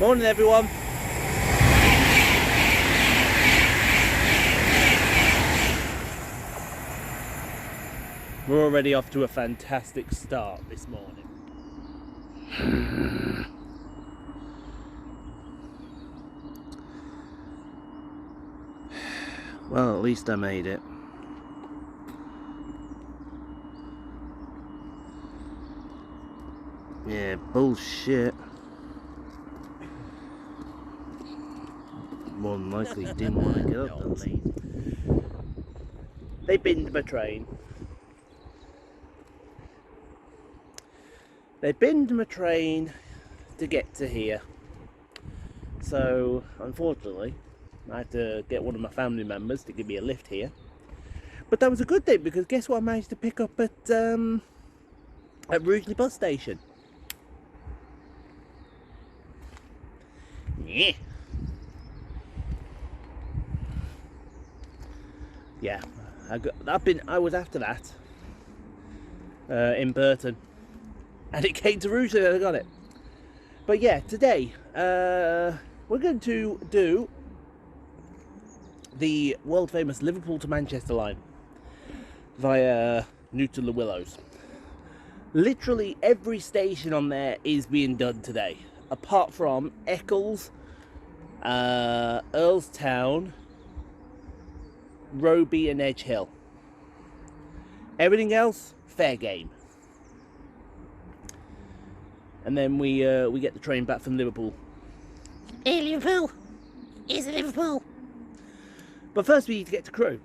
Morning everyone. We're already off to a fantastic start this morning. Well, at least I made it. Yeah, bullshit. More than likely didn't want to get up that late. They binned my train. They binned my train to get to here. So, unfortunately, I had to get one of my family members to give me a lift here. But that was a good thing, because guess what I managed to pick up at Rugeley bus station? Yeah. Yeah, I was after that in Burton, and it came to Rugeley and I got it. But yeah, today we're going to do the world famous Liverpool to Manchester line via Newton Le Willows. Literally every station on there is being done today, apart from Eccles, Earlstown, Roby and Edge Hill. Everything else, fair game. And then we get the train back from Liverpool. Hey Liverpool! Here's the Liverpool! But first we need to get to Crewe.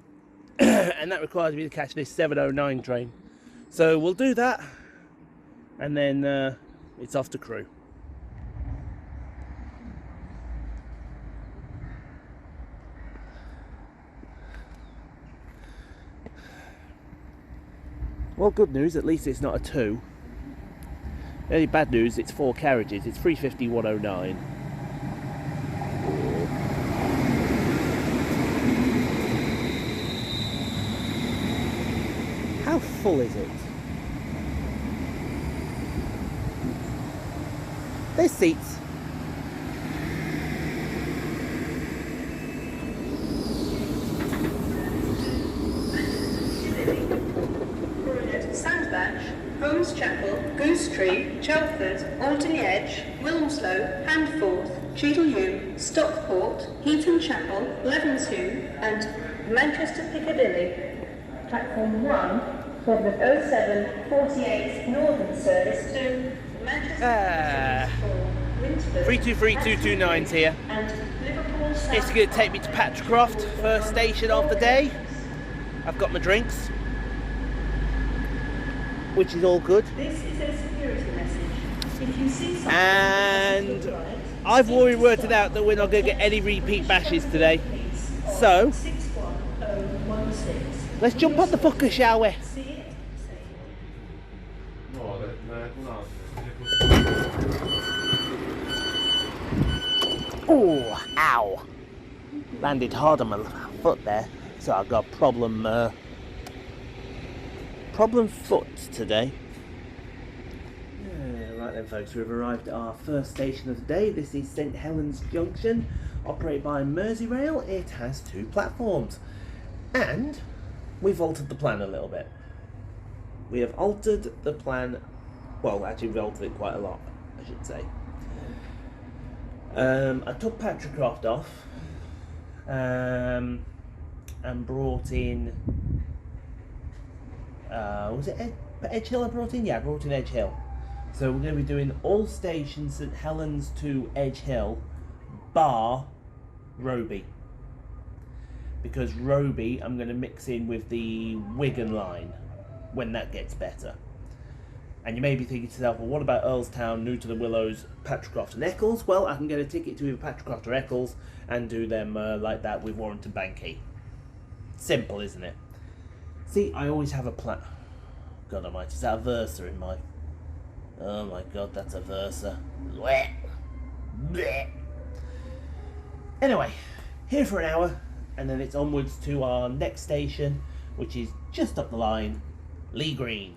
And that requires me to catch this 7:09 train. So we'll do that. And then it's off to Crewe. Well, good news, at least it's not a 2. The only bad news, it's 4 carriages. It's 350 109. How full is it? There's seats. Holmes Chapel, Goose Tree, Chelford, Alderley Edge, Wilmslow, Handforth, Cheadle-Hulme, Stockport, Heaton Chapel, Levenshume and Manchester Piccadilly. Platform 1, Bournemouth 0748 Northern Service to Manchester 323229's here. And Liverpool South. It's going to take me to Patricroft, first station of the day. I've got my drinks, which is all good. This is a security message. If you see something And I've already worked it out that we're not going to get any repeat bashes today. So, 61016. let's jump on the fucker, shall we? Oh, ow. Landed hard on my foot there. So I've got problem foot today. Right then folks, we've arrived at our first station of the day. This is St Helens Junction, operated by Merseyrail. It has 2 platforms. And we've altered the plan a little bit. We have altered the plan, well actually we've altered it quite a lot, I should say. I took Patricroft off and brought in was it Edge Hill I brought in? Yeah, I brought in Edge Hill. So we're going to be doing all stations St Helens to Edge Hill, bar Roby. Because Roby I'm going to mix in with the Wigan line when that gets better. And you may be thinking to yourself, well, what about Earlstown, Newton Le Willows, Patricroft and Eccles? Well, I can get a ticket to either Patricroft or Eccles and do them like that with Warrington Banky. Simple, isn't it? See, I always have a plan. God almighty, is that a Versa in my... Oh my god, that's a Versa. Blech. Blech. Anyway, here for an hour, and then it's onwards to our next station, which is just up the line, Lee Green.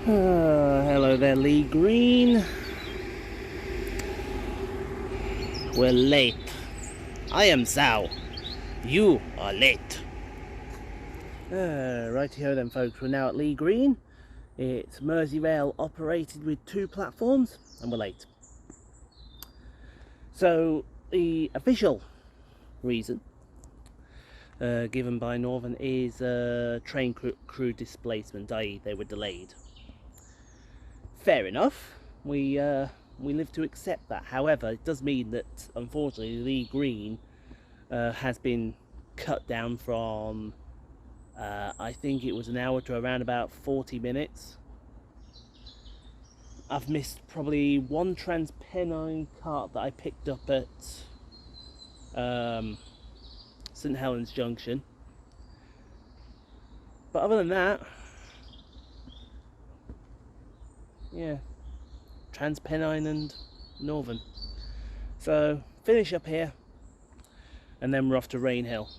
Hello there, Lee Green. We're late. I am Sal. You are late. Righty-ho then, folks. We're now at Lee Green. It's Merseyrail operated with 2 platforms, and we're late. So, the official reason given by Northern is train crew displacement, i.e. they were delayed. Fair enough. We live to accept that. However, it does mean that, unfortunately, Lee Green has been cut down from, I think it was an hour to around about 40 minutes. I've missed probably 1 TransPennine cart that I picked up at St Helens Junction. But other than that, yeah, TransPennine and Northern. So finish up here and then we're off to Rainhill.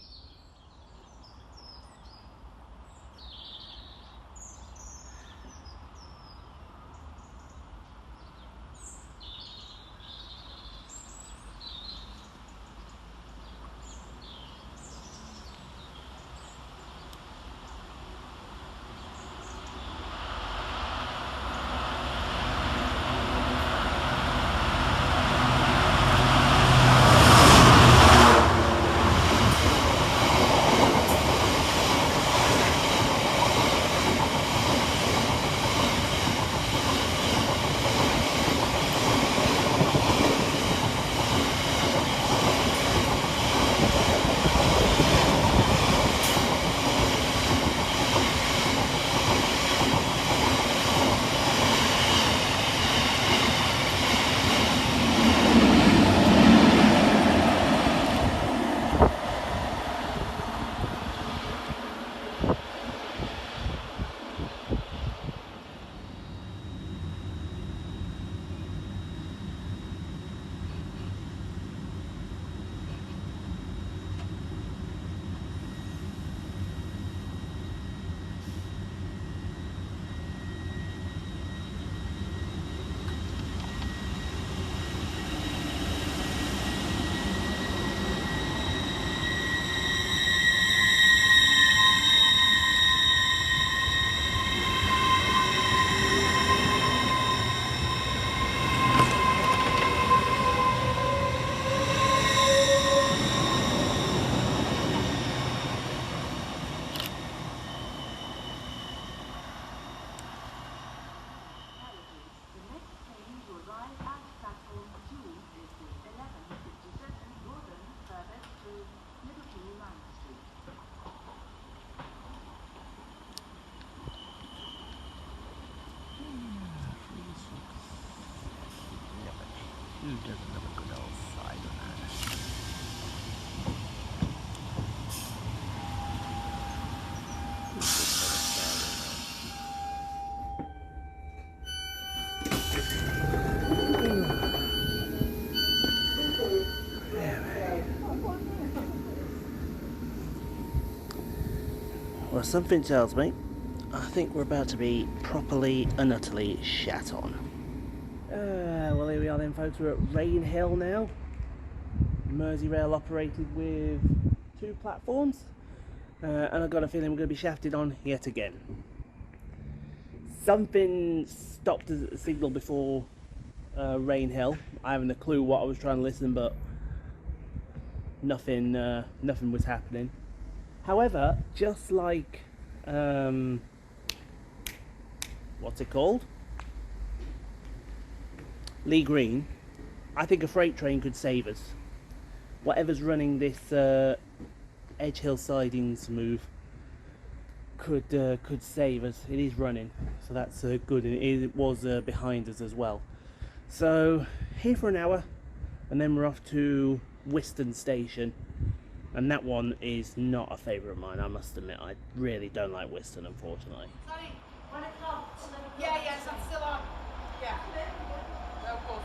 Who doesn't have a good old side on that? Well, something tells me I think we're about to be properly and utterly shat on. Well, here we are then, folks. We're at Rainhill now. Merseyrail operated with 2 platforms. And I've got a feeling we're going to be shafted on yet again. Something stopped us at the signal before Rainhill. I haven't a clue what I was trying to listen, but nothing was happening. However, just like what's it called? Lee Green, I think a freight train could save us. Whatever's running this Edge Hill sidings move could save us. It is running, so that's good, and it was behind us as well. So here for an hour, and then we're off to Whiston station, and that one is not a favourite of mine. I must admit, I really don't like Whiston, unfortunately. Sorry, 1 o'clock. Yeah, yes, I'm still on. Yeah. No, of course.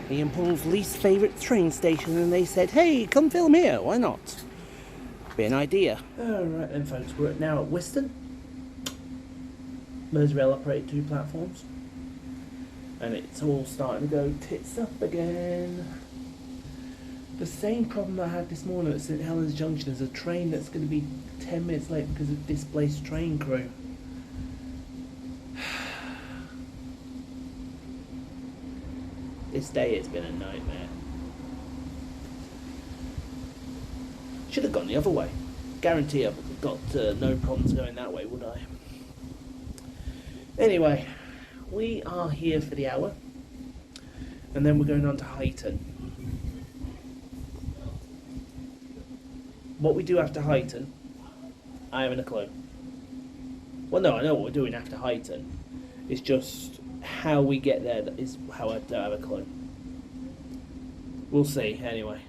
Me and Paul's least favourite train station, and they said, hey, come film here, why not? Be an idea. Alright then folks, we're now at Whiston. Merseyrail operate 2 platforms. And it's all starting to go tits up again. The same problem I had this morning at St Helens Junction is a train that's going to be 10 minutes late because of displaced train crew. This day has been a nightmare. Should have gone the other way. Guarantee I've got no problems going that way, would I? Anyway, we are here for the hour. And then we're going on to Huyton. What we do after Huyton, I haven't a clue. Well, no, I know what we're doing after Huyton. It's just how we get there that is how I don't have a clue. We'll see, anyway.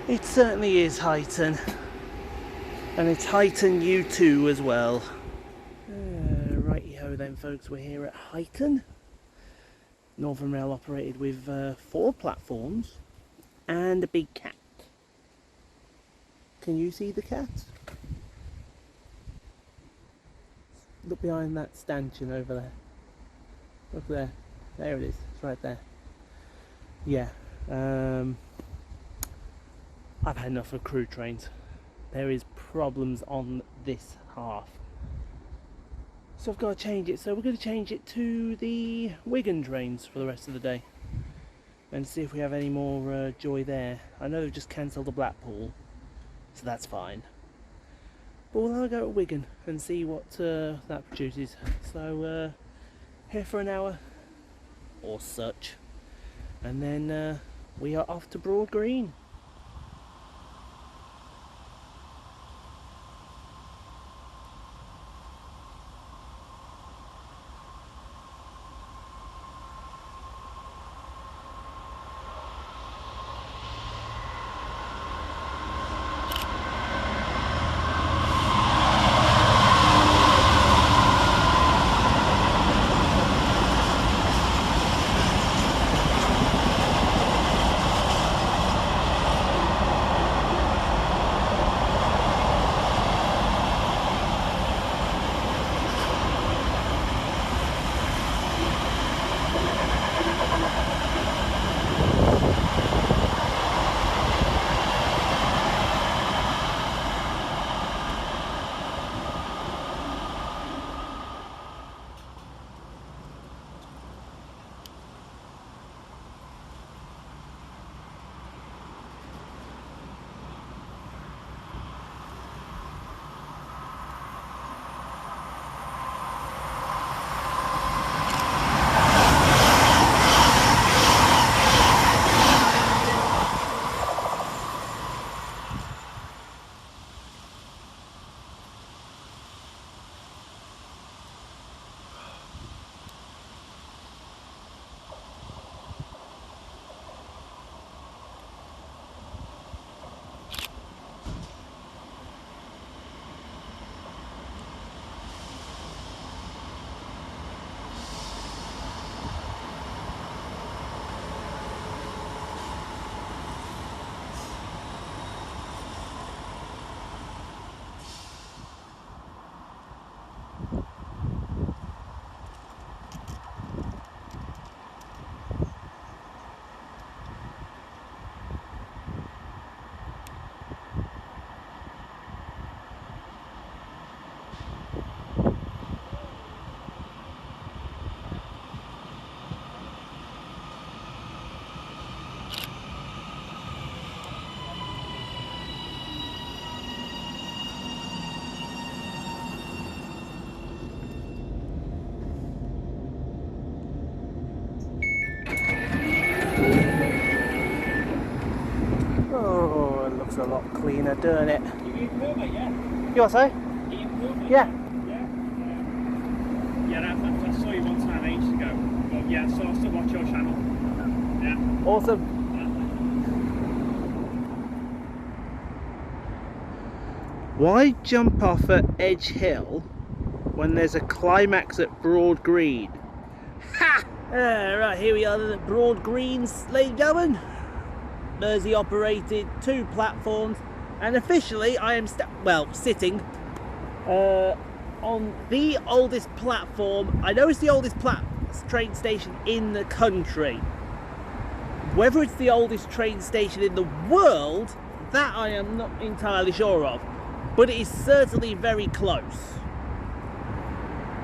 It certainly is Huyton, and it's Huyton U2 as well. Righty-ho then folks, we're here at Huyton. Northern Rail operated with 4 platforms and a big cat. Can you see the cat? Look behind that stanchion over there. Look there. There it is. It's right there. Yeah. I've had enough of crew trains. There is problems on this half. So I've got to change it. So we're going to change it to the Wigan trains for the rest of the day. And see if we have any more joy there. I know they've just cancelled the Blackpool. So that's fine. But we'll have a go at Wigan and see what that produces. So here for an hour or such. And then we are off to Broad Green. a lot cleaner, doesn't it? You Poole, mate, yeah. You what, say? You Poole, mate? Yeah. Yeah, I saw you one time ages ago. But yeah, so I still watch your channel. Yeah. Awesome. Why jump off at Edge Hill when there's a climax at Broad Green? Ha! Right, here we are at Broad Greens, ladies and gentlemen. Mersey operated 2 platforms, and officially I am sitting on the oldest platform. I know it's the oldest train station in the country. Whether it's the oldest train station in the world, that I am not entirely sure of, but it is certainly very close.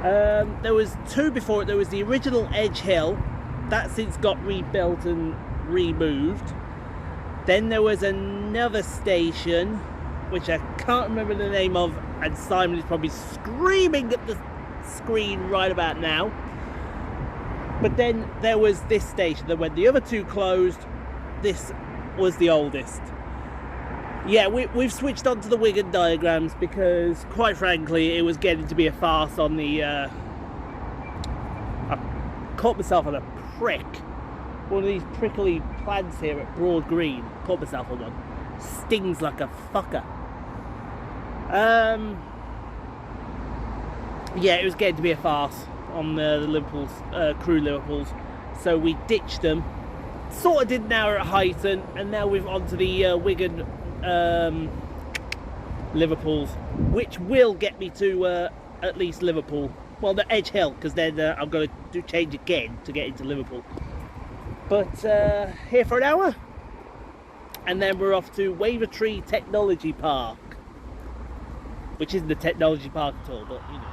There was 2 before it. There was the original Edge Hill, that since got rebuilt and removed. Then there was another station, which I can't remember the name of, and Simon is probably screaming at the screen right about now. But then there was this station, that when the other 2 closed, this was the oldest. Yeah, we've switched on to the Wigan diagrams because, quite frankly, it was getting to be a farce on the... I caught myself on a prick. One of these prickly plants here at Broad Green. Caught myself on one. Stings like a fucker. Yeah, it was getting to be a farce on the Liverpool's, crew Liverpools. So we ditched them. Sort of did an hour at Huyton, and now we've on to the Wigan... Liverpool's, which will get me to at least Liverpool. Well, the Edge Hill, because then I'm going to do change again to get into Liverpool. But here for an hour, and then we're off to Wavertree Technology Park, which isn't a technology park at all, but you know.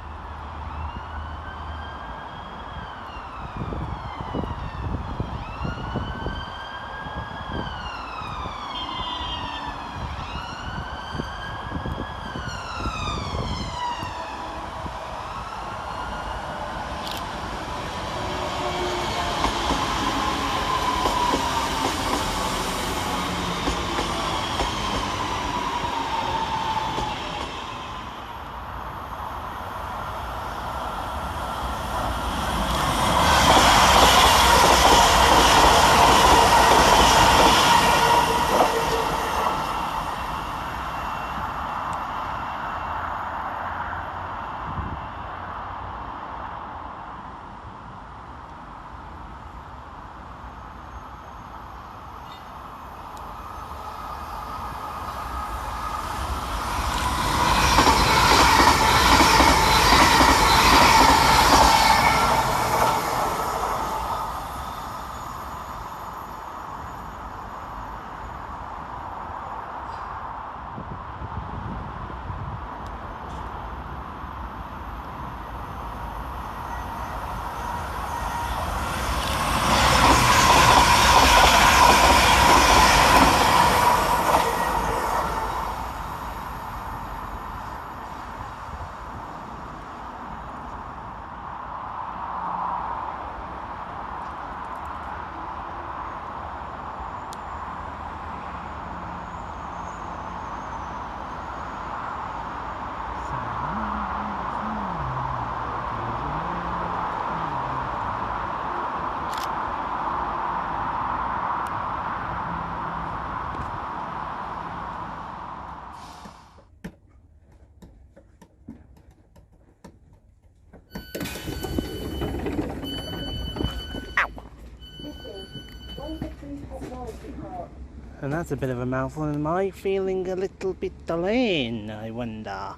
And that's a bit of a mouthful. Am I feeling a little bit lame, I wonder?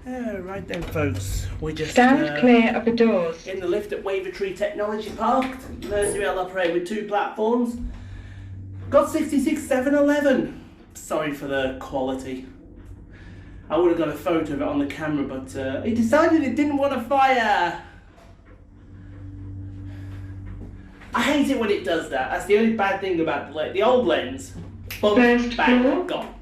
Right then, folks, we're just Stand clear of the doors. in the lift at Wavertree Technology Park. Merseyrail operate with 2 platforms. Got 66 711. Sorry for the quality. I would have got a photo of it on the camera, but it decided it didn't want to fire. I hate it when it does that. That's the only bad thing about the old lens. Boom, First bang, floor. gone.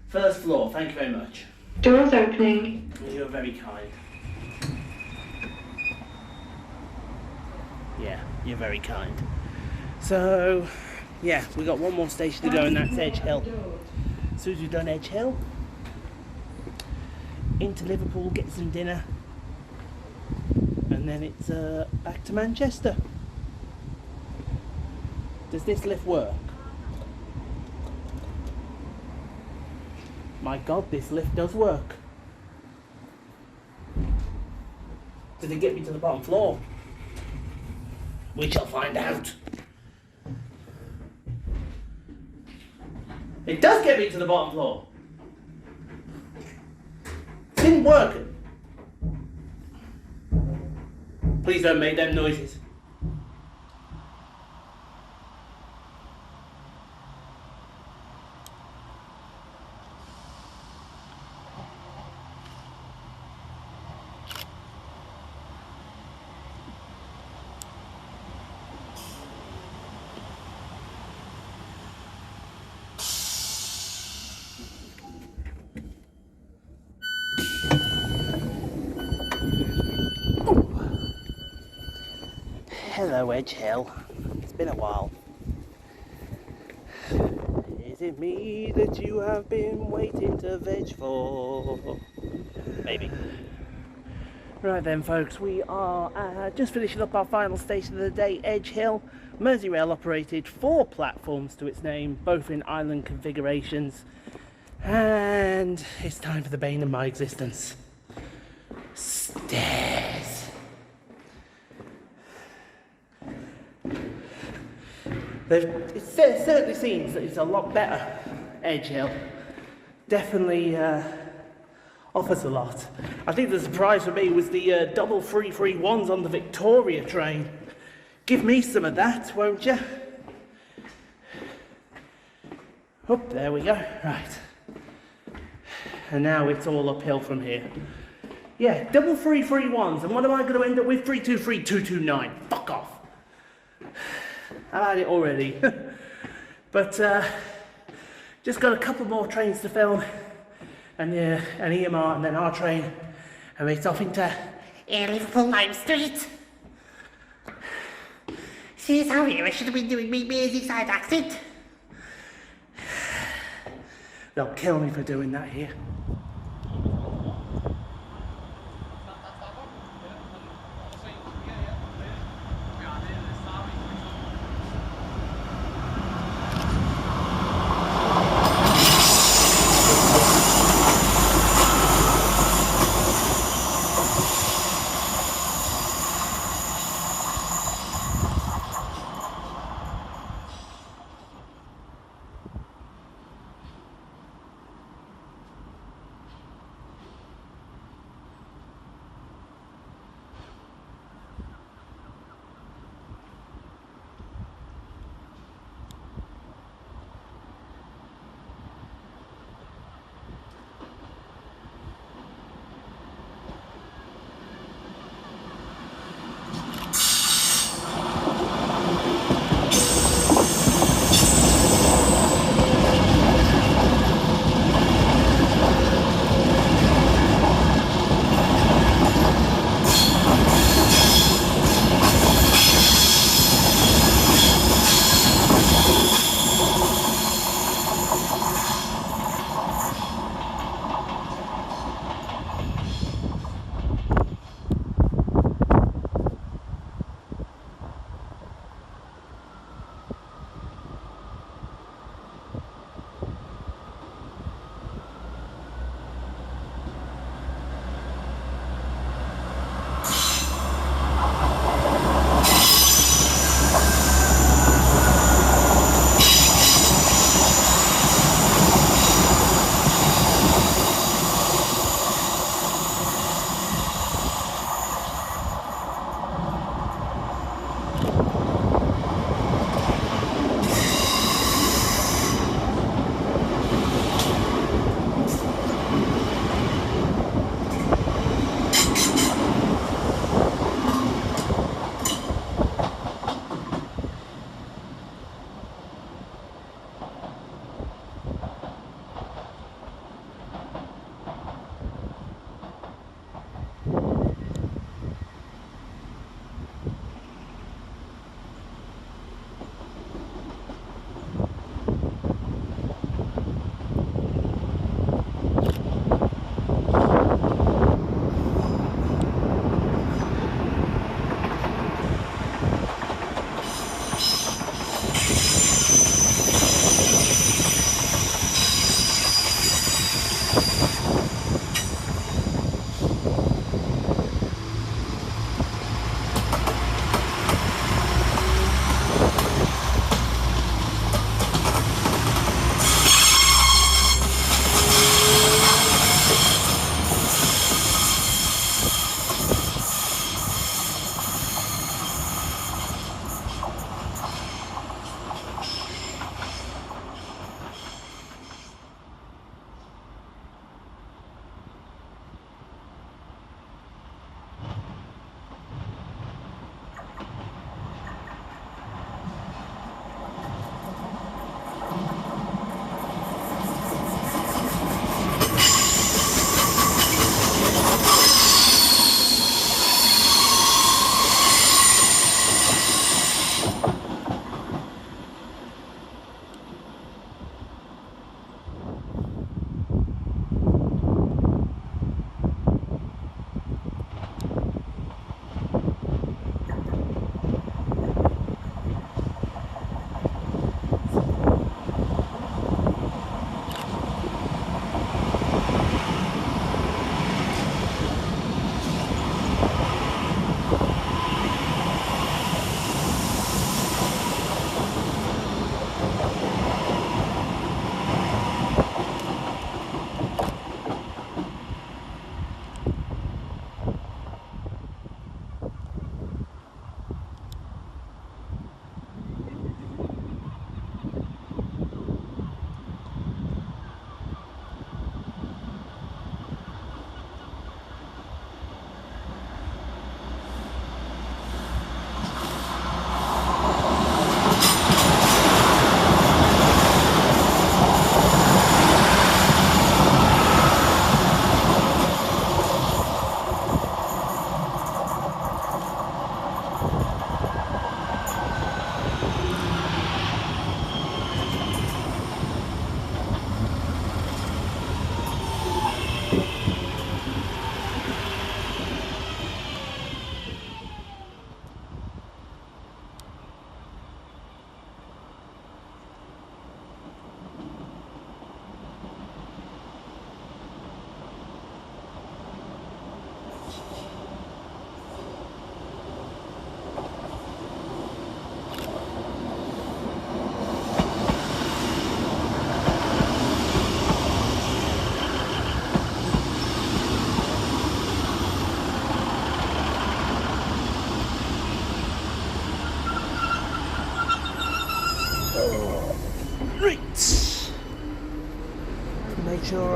First floor, thank you very much. Doors opening. You're very kind. Yeah, you're very kind. So, yeah, we got one more station to go, and that's Edge Hill. As soon as we've done Edge Hill, into Liverpool, get some dinner, and then it's back to Manchester. Does this lift work? My God, this lift does work. Did it get me to the bottom floor? We shall find out. It does get me to the bottom floor. Didn't work. Please don't make them noises. Hello, Edge Hill. It's been a while. Is it me that you have been waiting to veg for? Maybe. Right then, folks, we are just finishing up our final station of the day, Edge Hill. Merseyrail operated 4 platforms to its name, both in island configurations. And it's time for the bane of my existence. Stairs. It certainly seems that it's a lot better, Edge Hill. Definitely offers a lot. I think the surprise for me was the double 331s on the Victoria train. Give me some of that, won't you? Oh, there we go. Right. And now it's all uphill from here. Yeah, double 331s. And what am I going to end up with? 323229. Fuck off. I've had it already. But just got a couple more trains to film, and an EMR, and then our train, and it's off into Liverpool Lime Street. See how here I should have been doing me Merseyside accent. They'll kill me for doing that here.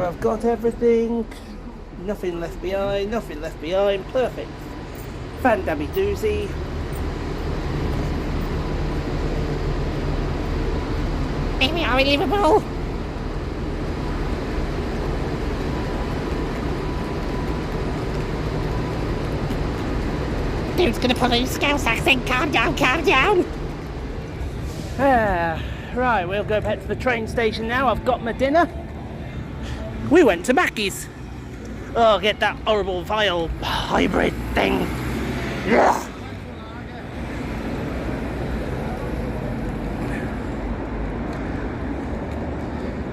I've got everything. Nothing left behind, nothing left behind. Perfect. Fan-dammy doozy. Here we are in Liverpool. Dude's gonna pull a Scouse accent. Calm down, calm down. Right, we'll go back to the train station now. I've got my dinner. We went to Mackey's. Oh, get that horrible vile hybrid thing. Ugh.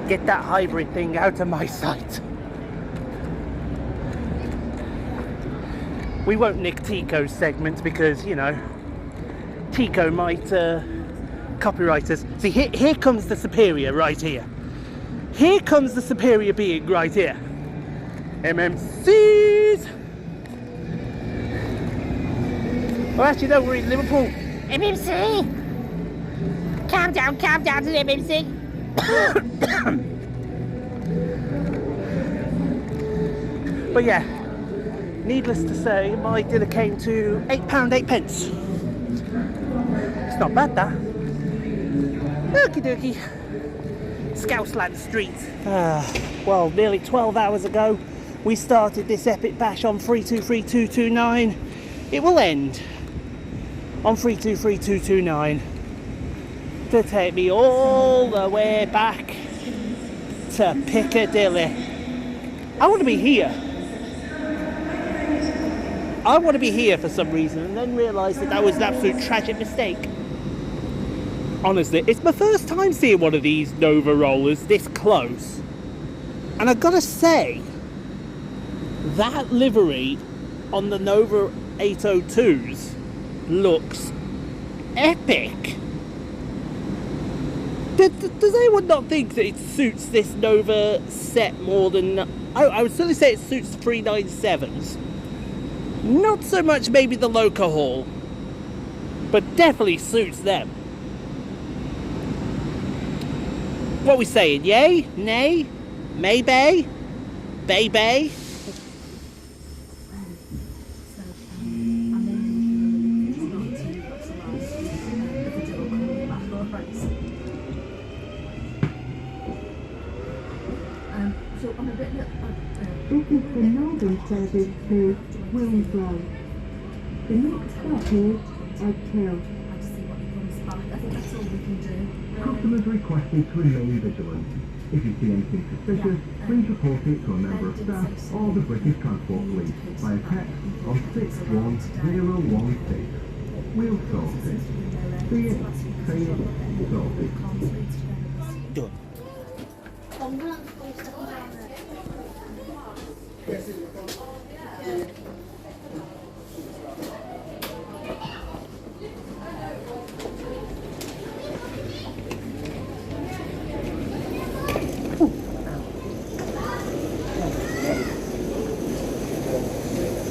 Get that hybrid thing out of my sight. We won't nick Tico's segment because, you know, Tico might copyright us. See, here comes the superior right here. Here comes the superior being right here. MMCs! Well, actually, no, we're in Liverpool. MMC. Calm down, MMC. But yeah, needless to say, my dinner came to £8.08. It's not bad, that. Okie dokie. Scouseland Street. Well, nearly 12 hours ago, we started this epic bash on 323229. It will end on 323229 to take me all the way back to Piccadilly. I want to be here. I want to be here for some reason, and then realised that was an absolute tragic mistake. Honestly, it's my first time seeing one of these Nova rollers this close. And I've got to say, that livery on the Nova 802s looks epic. Does anyone not think that it suits this Nova set more than... I would certainly say it suits the 397s. Not so much maybe the Loco Hall, but definitely suits them. What are we saying? Yay? Nay? Maybe? Baby? This is the northern service to Wilmslow. The next stop is Edge Hill. Customers requested to remain vigilant. If you see anything suspicious, please report it to a member of staff or the British Transport Police via text on 61016. We'll sort it. See it, say it, sort it. Done.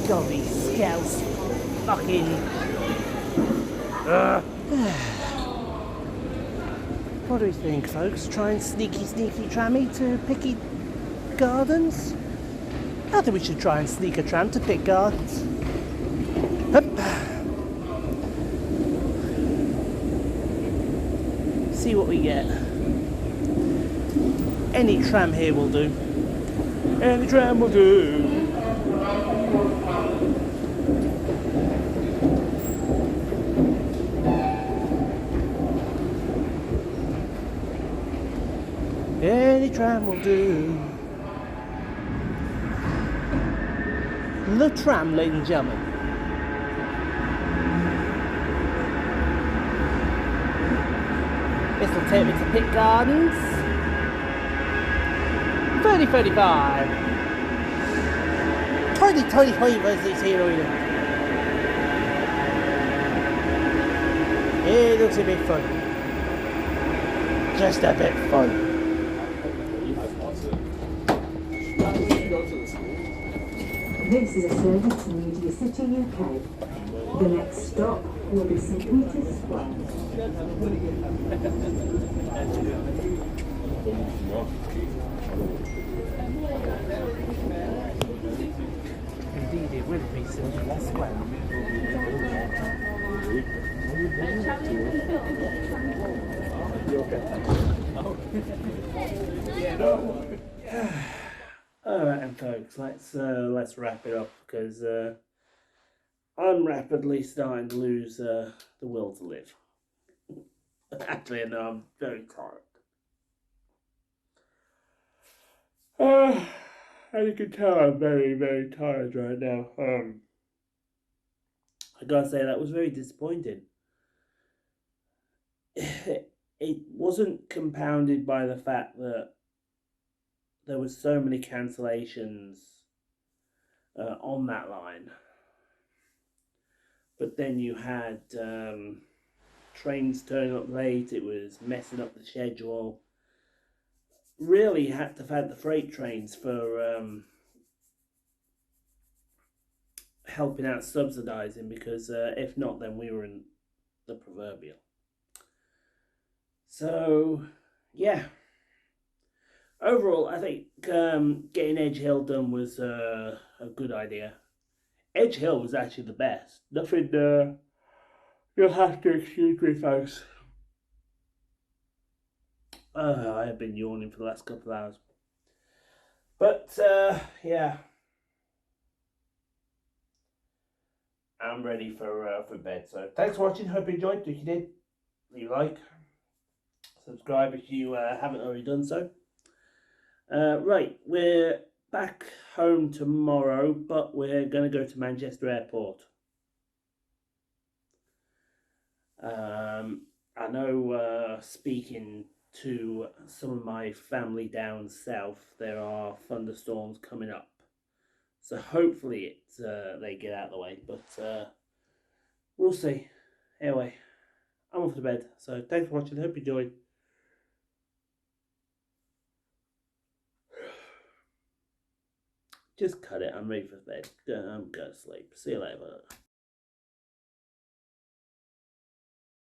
Golly, Scouts. Fucking... What do we think, folks? Try and sneaky trammy to Picky Gardens? I think we should try and sneak a tram to Pick Gardens. Hup. See what we get. Any tram here will do. Any tram will do. Any tram will do. The tram, ladies and gentlemen. This will take me to Pitt Gardens. 30:35. Tiny versus here. It looks a bit fun. Just a bit fun. This is a service from Media City UK. The next stop will be St Peter's Square. Alright, and folks, let's wrap it up because I'm rapidly starting to lose the will to live. Actually, no, I'm very tired. As you can tell, I'm very, very tired right now. I gotta say, that was very disappointing. It wasn't compounded by the fact that there were so many cancellations on that line. But then you had trains turning up late, it was messing up the schedule. Really had to have had the freight trains for helping out subsidising, because if not, then we were in the proverbial. So, yeah. Overall, I think getting Edge Hill done was a good idea. Edge Hill was actually the best. Nothing, you'll have to excuse me, folks. I have been yawning for the last couple of hours. But, yeah. I'm ready for bed. So, thanks for watching. Hope you enjoyed. If you did, leave a like. Subscribe if you haven't already done so. Right, we're back home tomorrow, but we're going to go to Manchester Airport. I know, speaking to some of my family down south, there are thunderstorms coming up. So hopefully they get out of the way, but we'll see. Anyway, I'm off to bed. So thanks for watching. Hope you enjoyed. Just cut it. I'm ready for bed. I'm going to sleep. See you later.